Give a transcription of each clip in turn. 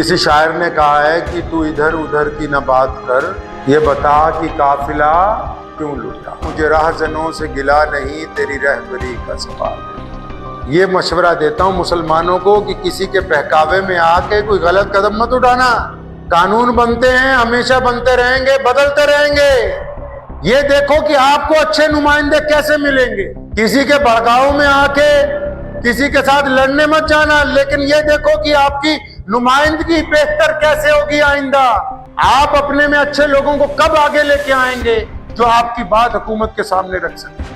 किसी शायर ने कहा है कि तू इधर उधर की न बात कर, ये बता कि काफिला क्यों लूटा। मुझे राहजनों से गिला नहीं, तेरी रहबरी का सवाल है। ये मशवरा देता हूँ मुसलमानों को कि किसी के बहकावे में आके कोई गलत कदम मत उठाना। कानून बनते हैं, हमेशा बनते रहेंगे, बदलते रहेंगे। ये देखो कि आपको अच्छे नुमाइंदे कैसे मिलेंगे। किसी के भड़काऊ में आके किसी के साथ लड़ने मत जाना, लेकिन ये देखो कि आपकी नुमाइंदगी बेहतर कैसे होगी आइंदा। आप अपने में अच्छे लोगों को कब आगे लेके आएंगे जो आपकी बात हुकूमत के सामने रख सके।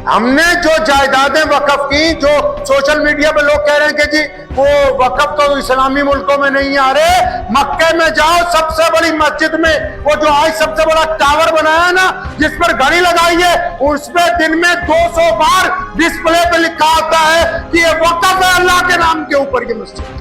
हमने जो जायदादें वक्फ की, जो सोशल मीडिया पे लोग कह रहे हैं कि जी वो वक्फ तो इस्लामी मुल्कों में नहीं आ रहे, मक्के में जाओ, सबसे बड़ी मस्जिद में वो जो आज सबसे बड़ा टावर बनाया ना, जिस पर घड़ी लगाई है, उसमें दिन में 200 बार डिस्प्ले पे लिखा होता है कि ये वक्फ है अल्लाह के नाम के ऊपर ये मस्जिद।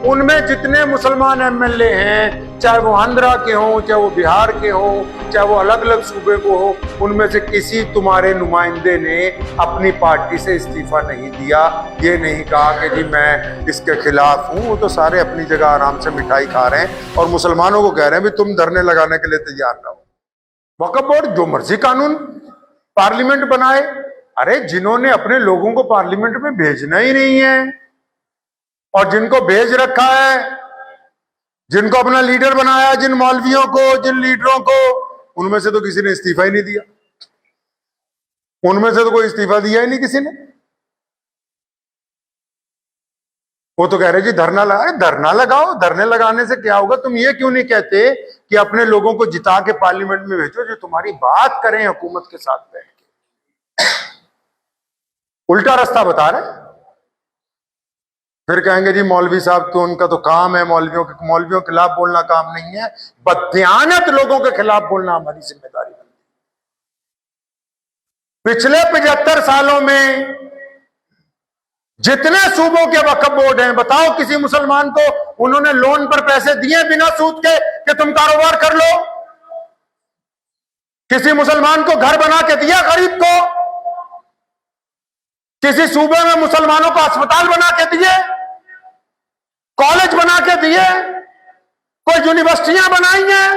उनमें जितने मुसलमान एमएलए हैं, चाहे वो आंध्रा के हों, चाहे वो बिहार के हों, चाहे वो अलग अलग सूबे को हो, उनमें से किसी तुम्हारे नुमाइंदे ने अपनी पार्टी से इस्तीफा नहीं दिया। ये नहीं कहा कि जी मैं इसके खिलाफ हूं। वो तो सारे अपनी जगह आराम से मिठाई खा रहे हैं और मुसलमानों को कह रहे हैं भी तुम धरने लगाने के लिए तैयार रहो। वक्फ बोर्ड जो मर्जी कानून पार्लियामेंट बनाए। अरे जिन्होंने अपने लोगों को पार्लियामेंट में भेजना ही नहीं है और जिनको भेज रखा है, जिनको अपना लीडर बनाया, जिन मौलवियों को, जिन लीडरों को, उनमें से तो किसी ने इस्तीफा ही नहीं दिया। उनमें से तो कोई इस्तीफा दिया ही नहीं किसी ने। वो तो कह रहे जी धरना लगा। धरना लगाओ, धरने लगाने से क्या होगा। तुम ये क्यों नहीं कहते कि अपने लोगों को जिता के पार्लियामेंट में भेजो जो तुम्हारी बात करें हुकूमत के साथ बैठ के। उल्टा रास्ता बता रहे। फिर कहेंगे जी मौलवी साहब तो उनका तो काम है, मौलवियों के खिलाफ बोलना काम नहीं है, बददियानत लोगों के खिलाफ बोलना हमारी जिम्मेदारी है। पिछले 75 सालों में जितने सूबों के वक्फ बोर्ड हैं, बताओ किसी मुसलमान को उन्होंने लोन पर पैसे दिए बिना सूद के कि तुम कारोबार कर लो? किसी मुसलमान को घर बना के दिया गरीब को? किसी सूबे में मुसलमानों को अस्पताल बना के दिए, कॉलेज बना के दिए, कोई यूनिवर्सिटियां बनाई हैं?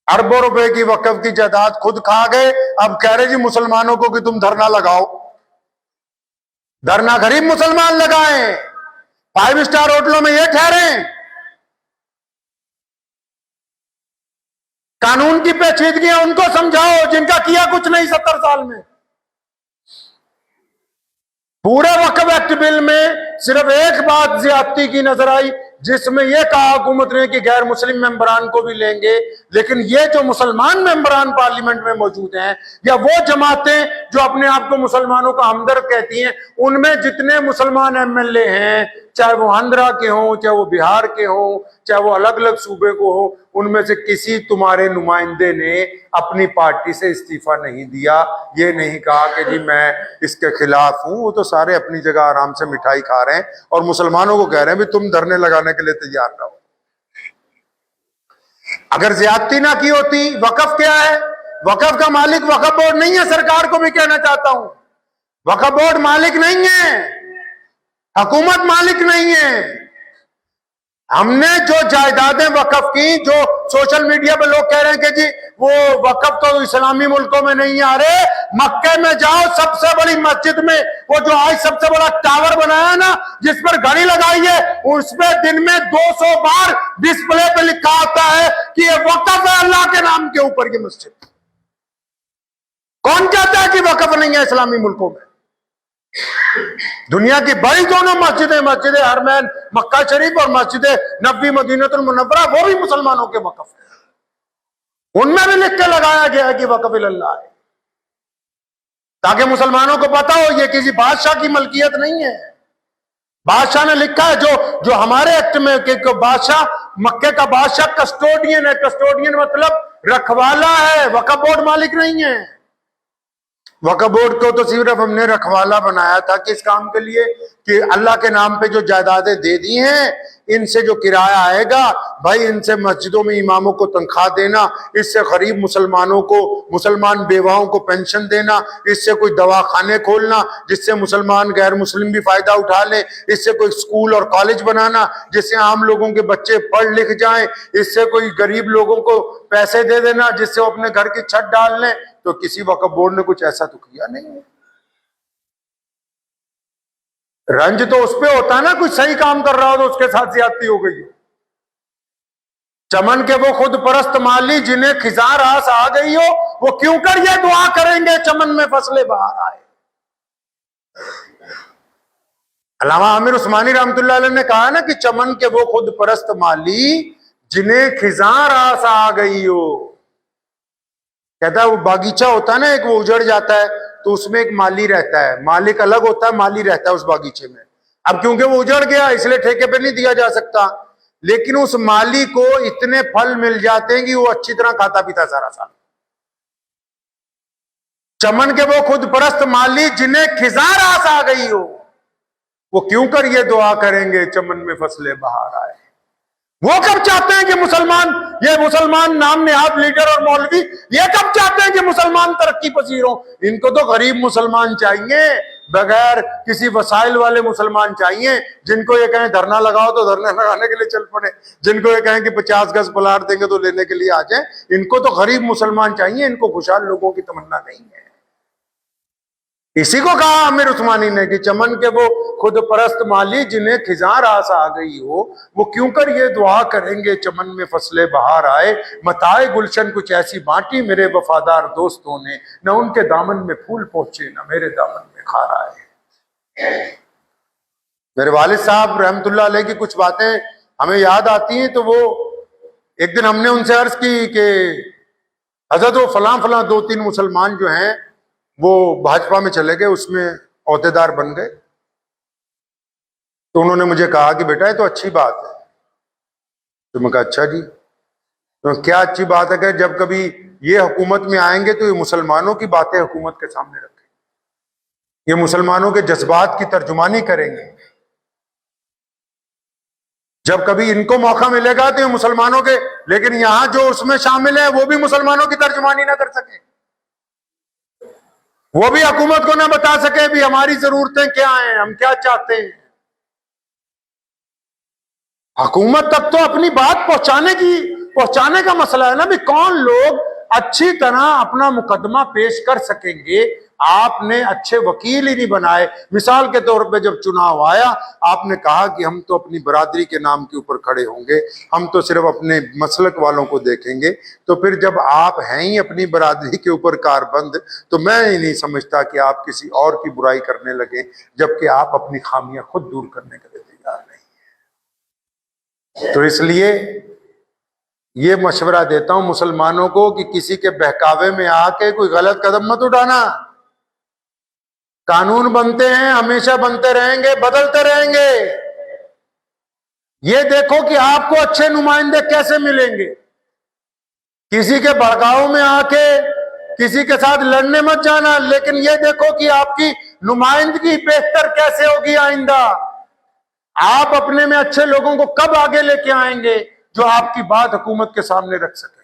अरबों रुपए की वक्फ की जायदाद खुद खा गए। अब कह रहे जी मुसलमानों को कि तुम धरना लगाओ। धरना गरीब मुसलमान लगाएं, 5 स्टार होटलों में ये ठहरें। कानून की पेचीदगियां उनको समझाओ जिनका किया कुछ नहीं 70 साल में। पूरे वक्फ एक्ट बिल में सिर्फ एक बात ज्यादती की नजर आई, जिसमें यह कहा हुकूमत ने कि गैर मुस्लिम मेंबरान को भी लेंगे, लेकिन ये जो मुसलमान मेंबरान पार्लियामेंट में मौजूद हैं या वो जमातें जो अपने आप को मुसलमानों का हमदर्द कहती हैं, उनमें जितने मुसलमान एमएलए हैं, चाहे वो आंध्रा के हों, चाहे वो बिहार के हों, चाहे वो अलग अलग सूबे को हो, उनमें से किसी तुम्हारे नुमाइंदे ने अपनी पार्टी से इस्तीफा नहीं दिया। ये नहीं कहा कि जी मैं इसके खिलाफ हूं। वो तो सारे अपनी जगह आराम से मिठाई खा रहे हैं और मुसलमानों को कह रहे हैं भी तुम धरने लगाने के लिए तैयार रहो। अगर ज्यादती ना की होती, वक्फ क्या है? वक्फ का मालिक वक्फ बोर्ड नहीं है। सरकार को भी कहना चाहता हूं, वक्फ बोर्ड मालिक नहीं है, हुकूमत मालिक नहीं है। हमने जो जायदादें वक्फ की, जो सोशल मीडिया पे लोग कह रहे हैं कि जी वो वक्फ तो इस्लामी मुल्कों में नहीं आ रहे, मक्के में जाओ, सबसे बड़ी मस्जिद में वो जो आज सबसे बड़ा टावर बनाया ना, जिस पर घड़ी लगाई है, उसमें दिन में 200 बार डिस्प्ले पे लिखा होता है कि ये वक्फ है अल्लाह के नाम के ऊपर की मस्जिद। कौन कहता है कि वक्फ नहीं है इस्लामी मुल्कों में? दुनिया की बड़ी दोनों मस्जिदें, मस्जिद हरमैन मक्का शरीफ और मस्जिद नबी मदीनतुल मुनव्वरा, वो भी मुसलमानों के वक्फ है। उनमें भी लिख के लगाया गया है कि वक्फ इल्लल्लाह है, ताकि मुसलमानों को पता हो ये किसी बादशाह की मलकियत नहीं है। बादशाह ने लिखा है, जो हमारे एक्ट में कि बादशाह, मक्के का बादशाह कस्टोडियन है। कस्टोडियन मतलब रखवाला है, वक्फ बोर्ड मालिक नहीं है। वक्फ बोर्ड को तो सिर्फ हमने रखवाला बनाया था किस काम के लिए? कि अल्लाह के नाम पे जो जायदादें दे दी हैं, इनसे जो किराया आएगा भाई, इनसे मस्जिदों में इमामों को तनख्वाह देना, इससे गरीब मुसलमानों को, मुसलमान बेवाओं को पेंशन देना, इससे कोई दवाखाने खोलना जिससे मुसलमान गैर मुस्लिम भी फायदा उठा ले, इससे कोई स्कूल और कॉलेज बनाना जिससे आम लोगों के बच्चे पढ़ लिख जाएं, इससे कोई गरीब लोगों को पैसे दे देना जिससे वो अपने घर की छत डाल लें। तो किसी वक्फ बोर्ड ने कुछ ऐसा तो किया नहीं है। रंज तो उस पे होता है ना, कुछ सही काम कर रहा हो तो उसके साथ ज्यादती हो गई हो। चमन के वो खुद परस्त माली जिन्हें खिजा रास आ गई हो, वो क्यों कर ये दुआ करेंगे चमन में फसले बाहर आए। अल्लामा आमिर उस्मानी रहमतुल्लाह अलैह ने कहा ना कि चमन के वो खुद परस्त माली जिन्हें खिजा रास आ गई हो। कहता है वो बागीचा होता है ना एक, वो उजड़ जाता है तो उसमें एक माली रहता है, मालिक अलग होता है, माली रहता है उस बागीचे में। अब क्योंकि वो उजड़ गया इसलिए ठेके पे नहीं दिया जा सकता, लेकिन उस माली को इतने फल मिल जाते हैं कि वो अच्छी तरह खाता पीता सारा साल। चमन के वो खुद परस्त माली जिन्हें खिजा रास आ गई हो, वो क्यों कर ये दुआ करेंगे चमन में फसले बाहर आए। वो कब चाहते हैं कि मुसलमान, ये मुसलमान नाम नेहाद लीडर और मौलवी, ये कब चाहते हैं कि मुसलमान तरक्की पसीर हो। इनको तो गरीब मुसलमान चाहिए, बगैर किसी वसाइल वाले मुसलमान चाहिए, जिनको ये कहें धरना लगाओ तो धरना लगाने के लिए चल पड़े, जिनको ये कहें कि 50 गज प्लाट देंगे तो लेने के लिए आ जाए। इनको तो गरीब मुसलमान चाहिए, इनको खुशहाल लोगों की तमन्ना नहीं है। इसी को कहा आमिर उस्मानी ने कि चमन के वो खुद परस्त माली जिन्हें खिजा रास आ गई हो, वो क्यों कर ये दुआ करेंगे चमन में फसले बाहर आए। मताए गुलशन कुछ ऐसी बांटी मेरे वफादार दोस्तों ने, न उनके दामन में फूल पहुंचे न मेरे दामन में खार आए। मेरे वालिद साहब रहमतुल्लाह अलैह की कुछ बातें हमें याद आती हैं। तो वो एक दिन हमने उनसे अर्ज की कि हजरत वो फलां फलां 2-3 मुसलमान जो हैं वो भाजपा में चले गए, उसमें ओहदेदार बन गए। तो उन्होंने मुझे कहा कि बेटा ये तो अच्छी बात है। तो मैं कहा अच्छा जी, तो क्या अच्छी बात है कि जब कभी ये हुकूमत में आएंगे तो ये मुसलमानों की बातें हुकूमत के सामने रखें, ये मुसलमानों के जज्बात की तर्जुमानी करेंगे। जब कभी इनको मौका मिलेगा तो ये मुसलमानों के, लेकिन यहां जो उसमें शामिल है वो भी मुसलमानों की तर्जुमानी ना कर सके, वो भी हुकूमत को ना बता सके भी हमारी जरूरतें क्या हैं, हम क्या चाहते हैं। हुकूमत तक तो अपनी बात पहुंचाने का मसला है ना भी, कौन लोग अच्छी तरह अपना मुकदमा पेश कर सकेंगे। आपने अच्छे वकील ही नहीं बनाए। मिसाल के तौर पे जब चुनाव आया, आपने कहा कि हम तो अपनी बरादरी के नाम के ऊपर खड़े होंगे, हम तो सिर्फ अपने मसलक वालों को देखेंगे। तो फिर जब आप हैं ही अपनी बरादरी के ऊपर कारबंद, तो मैं ही नहीं समझता कि आप किसी और की बुराई करने लगे, जबकि आप अपनी खामियां खुद दूर करने के लिए तैयार नहीं। तो इसलिए ये मशवरा देता हूं मुसलमानों को कि किसी के बहकावे में आके कोई गलत कदम मत उठाना। कानून बनते हैं, हमेशा बनते रहेंगे, बदलते रहेंगे। ये देखो कि आपको अच्छे नुमाइंदे कैसे मिलेंगे। किसी के भड़काऊ में आके किसी के साथ लड़ने मत जाना, लेकिन ये देखो कि आपकी नुमाइंदगी बेहतर कैसे होगी आइंदा। आप अपने में अच्छे लोगों को कब आगे लेके आएंगे जो आपकी बात हुकूमत के सामने रख सके।